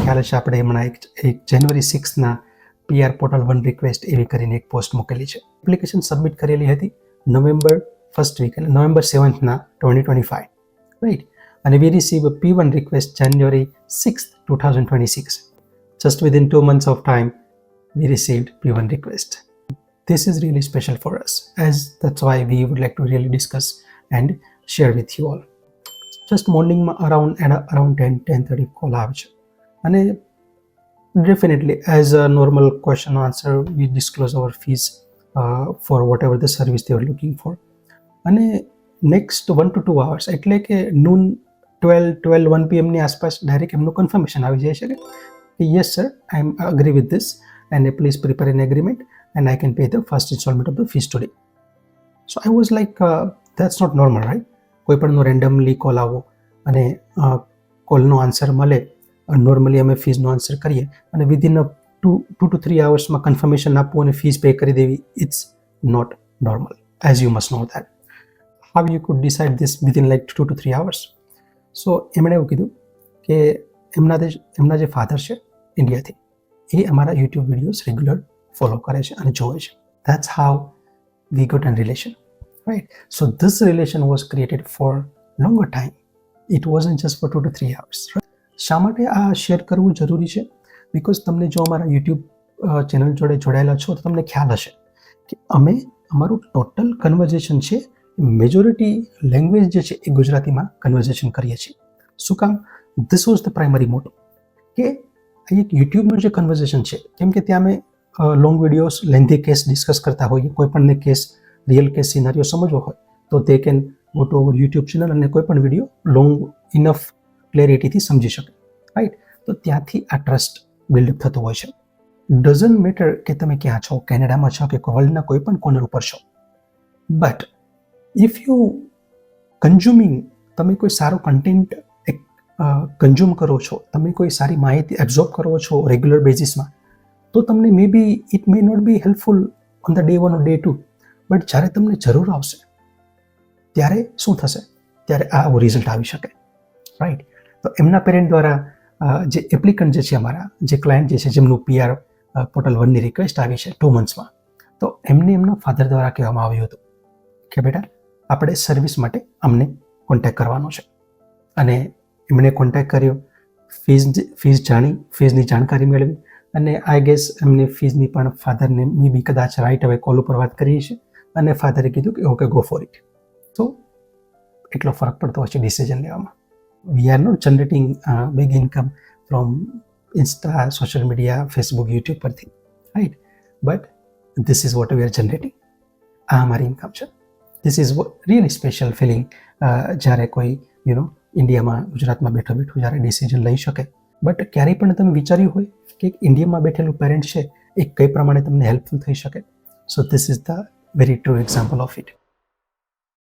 ખ્યાલ હશે આપણે હમણાં એક જાન્યુઆરી 6ના PR પોર્ટલ 1 રિક્વેસ્ટ એવી કરીને એક પોસ્ટ મૂકેલી છે. એપ્લિકેશન સબમિટ કરેલી હતી નવેમ્બર 1st વીક એટલે નવેમ્બર 7ના 2025, રાઈટ. અને વી receive P1 request January 6th 2026. Just within 2 months of time we received P1 request. This is really special for us, as that's why we would like to really discuss and share with you all. Just morning around 10:30 call આવે છે અને definitely as a normal question answer we disclose our fees for whatever the service they are looking for. અને next 1 to 2 hours એટલે કે noon 1 PM ની આસપાસ direct એમનું confirmation આવી જાય છે કે yes sir, I agree with this and please prepare an agreement and I can pay the first installment of the fees today. So I was like that's not normal, right? કોઈ પણનો randomly call આવો અને કોલનો answer મળે, normally અમે ફીઝનો answer કરીએ અને within 2 to 3 hours confirmation આપવું અને fees pay કરી દેવી, it's not normal, as you must know that. How you could decide this within like 2 to 3 hours? So એમણે એવું કીધું કે એમના જે ફાધર છે ઇન્ડિયાથી, એ અમારા યુટ્યુબ વિડીયોઝ રેગ્યુલર ફોલો કરે છે અને જોવે છે. That's how we got an relation, right? So this relation was created for longer time. It wasn't just for 2 to 3 hours, right? શા માટે આ શેર કરવું જરૂરી છે? બિકોઝ તમને જો અમારા યુટ્યુબ ચેનલ જોડે જોડાયેલા છો તો તમને ખ્યાલ હશે કે અમે અમારું ટોટલ કન્વર્ઝેશન છે મેજોરિટી લેંગ્વેજ જે છે એ ગુજરાતીમાં કન્વર્ઝેશન કરીએ છીએ. શું કામ? ધીસ વોઝ ધ પ્રાઇમરી મોટો કે એક યુટ્યુબનું જે કન્વર્ઝેશન છે, કેમ કે ત્યાં અમે long videos lengthy case discuss કરતા હોઈએ, કોઈ પણને કેસ રિયલ કેસ સિનારીઓ સમજવો હોય તો તે can go to our YouTube channel અને કોઈ પણ વિડીયો લોંગ ઇનફ ક્લેરિટીથી સમજી શકે, રાઈટ. તો ત્યાંથી આ ટ્રસ્ટ બિલ્ડઅપ થતો હોય છે. ડઝન્ટ મેટર કે તમે ક્યાં છો, કેનેડામાં છો કે વર્લ્ડના કોઈ પણ કોર્નર ઉપર છો, બટ ઇફ યુ કન્ઝ્યુમિંગ, તમે કોઈ સારો કન્ટેન્ટ કન્ઝ્યુમ કરો છો, તમે કોઈ સારી માહિતી એબ્ઝોર્બ કરો છો રેગ્યુલર બેઝિસમાં, તો તમને may be it may not be helpful on the day 1 or day 2, but જ્યારે તમને જરૂર આવશે ત્યારે શું થશે? ત્યારે આવું રિઝલ્ટ આવી શકે, રાઈટ. તો એમના પેરેન્ટ દ્વારા જે એપ્લિકન્ટ જે છે, અમારા જે ક્લાયન્ટ જે છે, જેમનું PR પોર્ટલ 1ની રિક્વેસ્ટ આવી છે 2 monthsમાં, તો એમને એમના ફાધર દ્વારા કહેવામાં આવ્યું હતું કે બેટા આપણે સર્વિસ માટે અમને કોન્ટેક્ટ કરવાનો છે. અને એમણે કોન્ટેક્ટ કર્યો, ફીઝ જાણી, ફીઝની જાણકારી મેળવી અને આઈ ગેસ એમને ફીઝની પણ ફાધરને મે બી કદાચ રાઈટ હવે કોલ ઉપર વાત કરી છે અને ફાધરે કીધું કે ઓકે ગો ફોર ઇટ. તો એટલો ફરક પડતો હોય છે ડિસિઝન લેવામાં. We are not generating big income from Insta, social media, Facebook, YouTube પરથી, right, but this is what we are generating. આ અમારી ઇન્કમ છે. This is really special feeling જ્યારે કોઈ ઇન્ડિયામાં, ગુજરાતમાં બેઠો જ્યારે ડિસિઝન લઈ શકે. બટ ક્યારેય પણ તમે વિચાર્યું હોય કે ઇન્ડિયામાં બેઠેલું પેરેન્ટ છે એ કઈ પ્રમાણે તમને હેલ્પફુલ થઈ શકે? So this is the very true example of it.